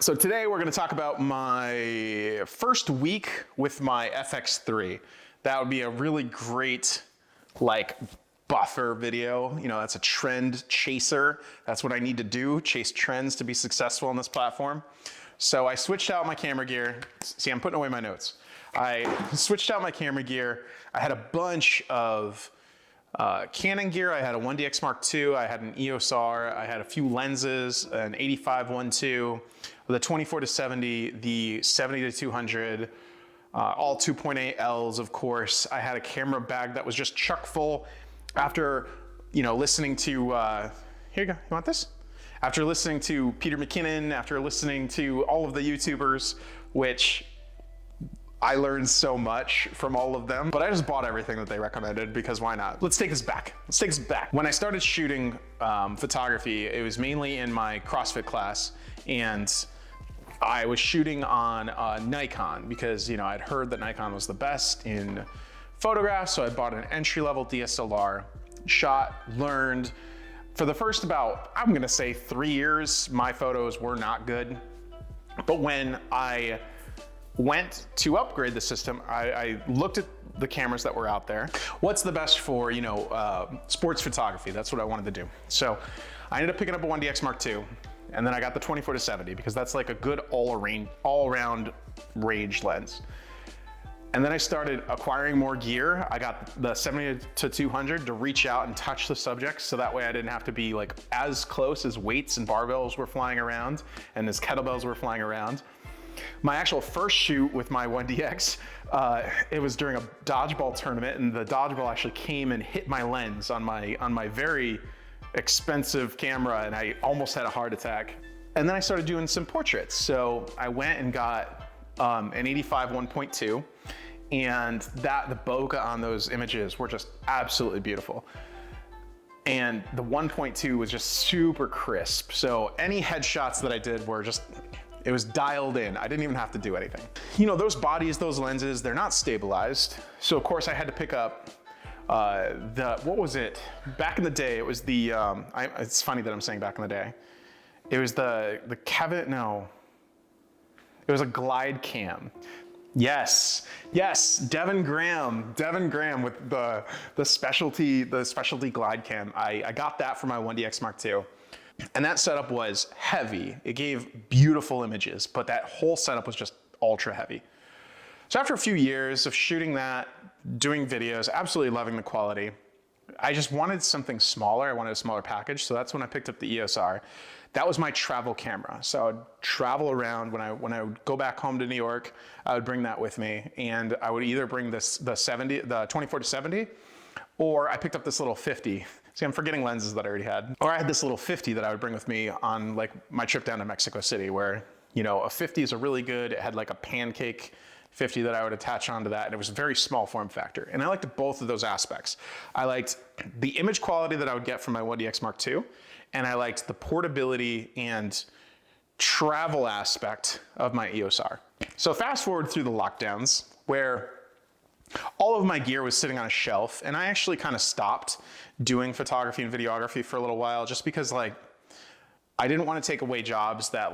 So today we're going to talk about my first week with my fx3. That would be a really great buffer video. You know, that's a trend chaser. That's what I need to do, chase trends to be successful on this platform. So I switched out my camera gear. See, I'm putting away my notes. I switched out my camera gear. I had a bunch of Canon gear. I had a 1DX Mark II, I had an EOS R, I had a few lenses, an 85-1.2, the 24-70, the 70-200, all 2.8 Ls, of course. I had a camera bag that was just chock full after, listening to, here you go, you want this? After listening to Peter McKinnon, after listening to all of the YouTubers, which I learned so much from all of them, but I just bought everything that they recommended because why not? Let's take this back. When I started shooting photography, it was mainly in my CrossFit class, and I was shooting on Nikon because, I'd heard that Nikon was the best in photographs, so I bought an entry-level DSLR, shot, learned. For the first about, I'm gonna say 3 years, my photos were not good, but when I went to upgrade the system, I looked at the cameras that were out there. What's the best for, sports photography? That's what I wanted to do. So I ended up picking up a 1DX Mark II, and then I got the 24-70 because that's like a good all-around range lens. And then I started acquiring more gear. I got the 70-200 to reach out and touch the subject, so that way I didn't have to be like as close as weights and barbells were flying around and as kettlebells were flying around. My actual first shoot with my 1DX, it was during a dodgeball tournament, and the dodgeball actually came and hit my lens on my very expensive camera, and I almost had a heart attack. And then I started doing some portraits. So I went and got an 85-1.2, and the bokeh on those images were just absolutely beautiful. And the 1.2 was just super crisp. So any headshots that I did were just, it was dialed in. I didn't even have to do anything. Those bodies, those lenses, they're not stabilized. So of course I had to pick up what was it? Back in the day, it was the, it's funny that I'm saying back in the day. It was the Kevin, no. It was a glide cam. Yes, Devin Graham with the specialty glide cam. I got that for my 1DX Mark II. And that setup was heavy. It gave beautiful images, but that whole setup was just ultra heavy. So after a few years of shooting that, doing videos, absolutely loving the quality, I just wanted something smaller. I wanted a smaller package, so that's when I picked up the EOS R. That was my travel camera. So I would travel around. When I would go back home to New York, I would bring that with me, and I would either bring the 24-70, or I picked up this little 50. See, I'm forgetting lenses that I already had. Or I had this little 50 that I would bring with me on my trip down to Mexico City, where, a 50 is a really good, it had like a pancake 50 that I would attach onto that, and it was a very small form factor. And I liked both of those aspects. I liked the image quality that I would get from my 1DX Mark II, and I liked the portability and travel aspect of my EOS R. So fast forward through the lockdowns, where all of my gear was sitting on a shelf, and I actually kind of stopped doing photography and videography for a little while, just because I didn't want to take away jobs that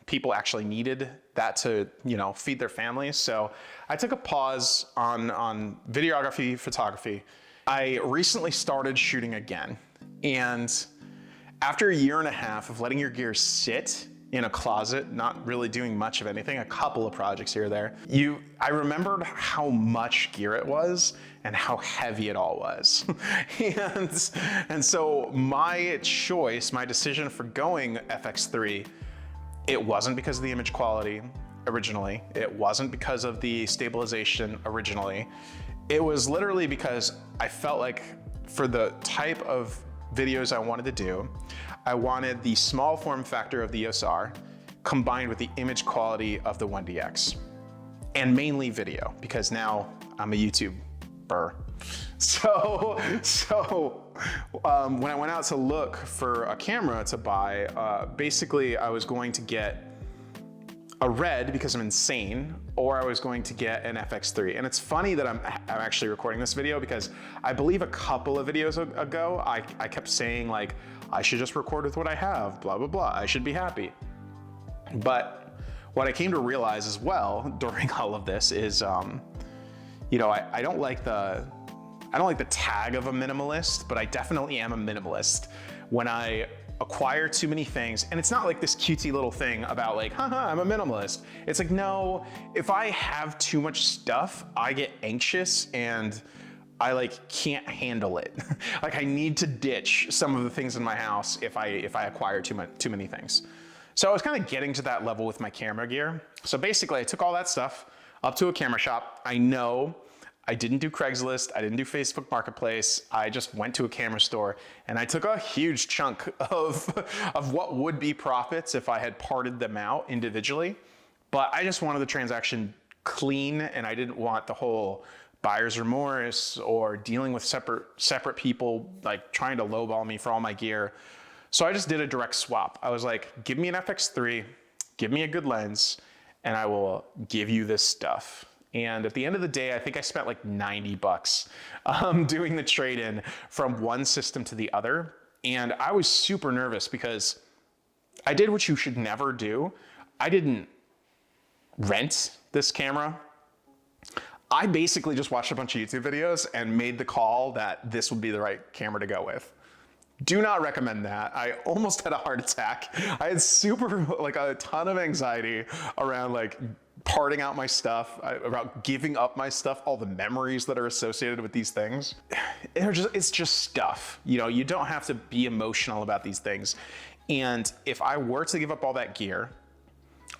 people actually needed that to, feed their families. So I took a pause on videography, photography. I recently started shooting again, and after a year and a half of letting your gear sit in a closet, not really doing much of anything, a couple of projects here or there, I remembered how much gear it was and how heavy it all was. and so my decision for going FX3, it wasn't because of the image quality originally. It wasn't because of the stabilization originally. It was literally because I felt like for the type of videos I wanted to do, I wanted the small form factor of the EOS R combined with the image quality of the 1DX, and mainly video, because now I'm a YouTuber. So when I went out to look for a camera to buy, basically I was going to get a Red because I'm insane, or I was going to get an FX3. And it's funny that I'm actually recording this video because I believe a couple of videos ago, I kept saying I should just record with what I have, blah, blah, blah. I should be happy. But what I came to realize as well during all of this is, you know, I don't like the tag of a minimalist, but I definitely am a minimalist. When I acquire too many things, and it's not like this cutesy little thing about like, haha, I'm a minimalist. It's like, no, if I have too much stuff, I get anxious and I like can't handle it. Like I need to ditch some of the things in my house if I acquire too many things. So I was kind of getting to that level with my camera gear. So basically I took all that stuff up to a camera shop. I know I didn't do Craigslist, I didn't do Facebook Marketplace, I just went to a camera store and I took a huge chunk of what would be profits if I had parted them out individually. But I just wanted the transaction clean and I didn't want the whole buyer's remorse or dealing with separate people like trying to lowball me for all my gear. So I just did a direct swap. I was like, give me an FX3, give me a good lens, and I will give you this stuff. And at the end of the day, I think I spent like 90 bucks doing the trade-in from one system to the other. And I was super nervous because I did what you should never do. I didn't rent this camera. I basically just watched a bunch of YouTube videos and made the call that this would be the right camera to go with. Do not recommend that. I almost had a heart attack. I had like a ton of anxiety around like parting out my stuff, about giving up my stuff, all the memories that are associated with these things. It's just stuff. You know, you don't have to be emotional about these things. And if I were to give up all that gear,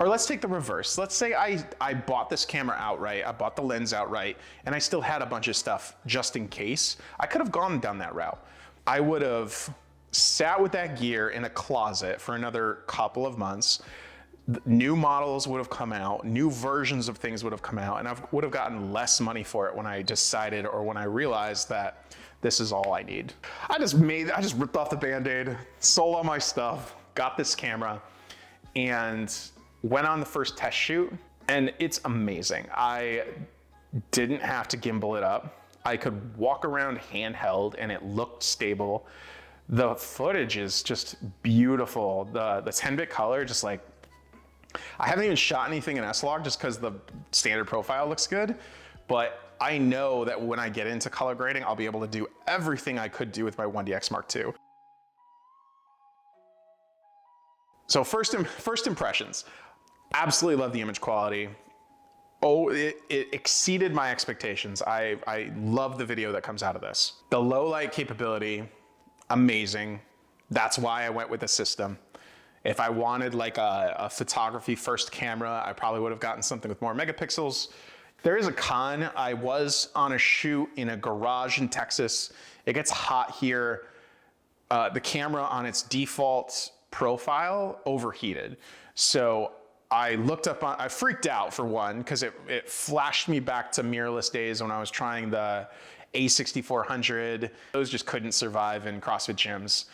or let's take the reverse. Let's say I bought this camera outright, I bought the lens outright, and I still had a bunch of stuff just in case. I could have gone down that route. I would have sat with that gear in a closet for another couple of months. New models would have come out, new versions of things would have come out, and I would have gotten less money for it when I decided or when I realized that this is all I need. I just ripped off the Band-Aid, sold all my stuff, got this camera, and went on the first test shoot, and it's amazing. I didn't have to gimbal it up. I could walk around handheld and it looked stable. The footage is just beautiful. The 10-bit color, just like, I haven't even shot anything in S-Log just because the standard profile looks good, but I know that when I get into color grading, I'll be able to do everything I could do with my 1DX Mark II. So first impressions, absolutely love the image quality. Oh, it exceeded my expectations. I love the video that comes out of this. The low light capability, amazing. That's why I went with the system. If I wanted like a photography first camera, I probably would have gotten something with more megapixels. There is a con. I was on a shoot in a garage in Texas. It gets hot here. The camera on its default profile overheated. So I freaked out for one, because it flashed me back to mirrorless days when I was trying the A6400. Those just couldn't survive in CrossFit gyms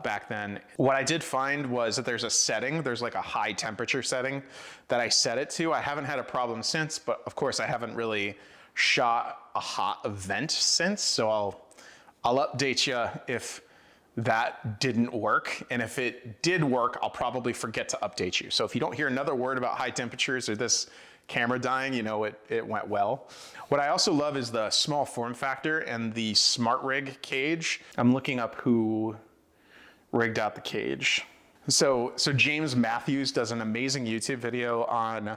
back then. What I did find was that there's a setting, there's like a high temperature setting that I set it to. I haven't had a problem since, but of course I haven't really shot a hot event since. So I'll update you if that didn't work. And if it did work, I'll probably forget to update you. So if you don't hear another word about high temperatures or this camera dying, you know it went well. What I also love is the small form factor and the smart rig cage. I'm looking up who rigged out the cage. So James Matthews does an amazing YouTube video on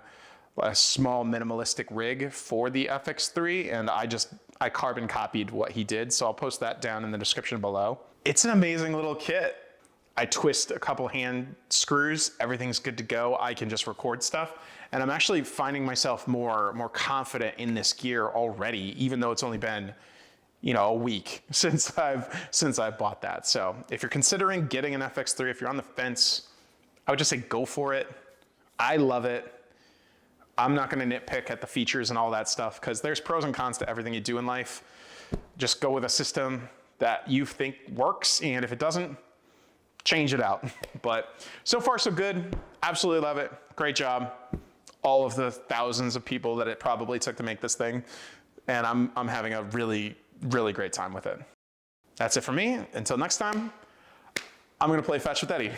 a small minimalistic rig for the FX3, and I carbon copied what he did, so I'll post that down in the description below. It's an amazing little kit. I twist a couple hand screws, everything's good to go. I can just record stuff, and I'm actually finding myself more confident in this gear already, even though it's only been, you know, a week since I've bought that. So if you're considering getting an FX3, if you're on the fence, I would just say go for it. I love it. I'm not going to nitpick at the features and all that stuff, because there's pros and cons to everything you do in life. Just go with a system that you think works, and if it doesn't, change it out. But so far so good. Absolutely love it. Great job. All of the thousands of people that it probably took to make this thing, and I'm having a really great time with it. That's it for me. Until next time, I'm going to play fetch with Eddie.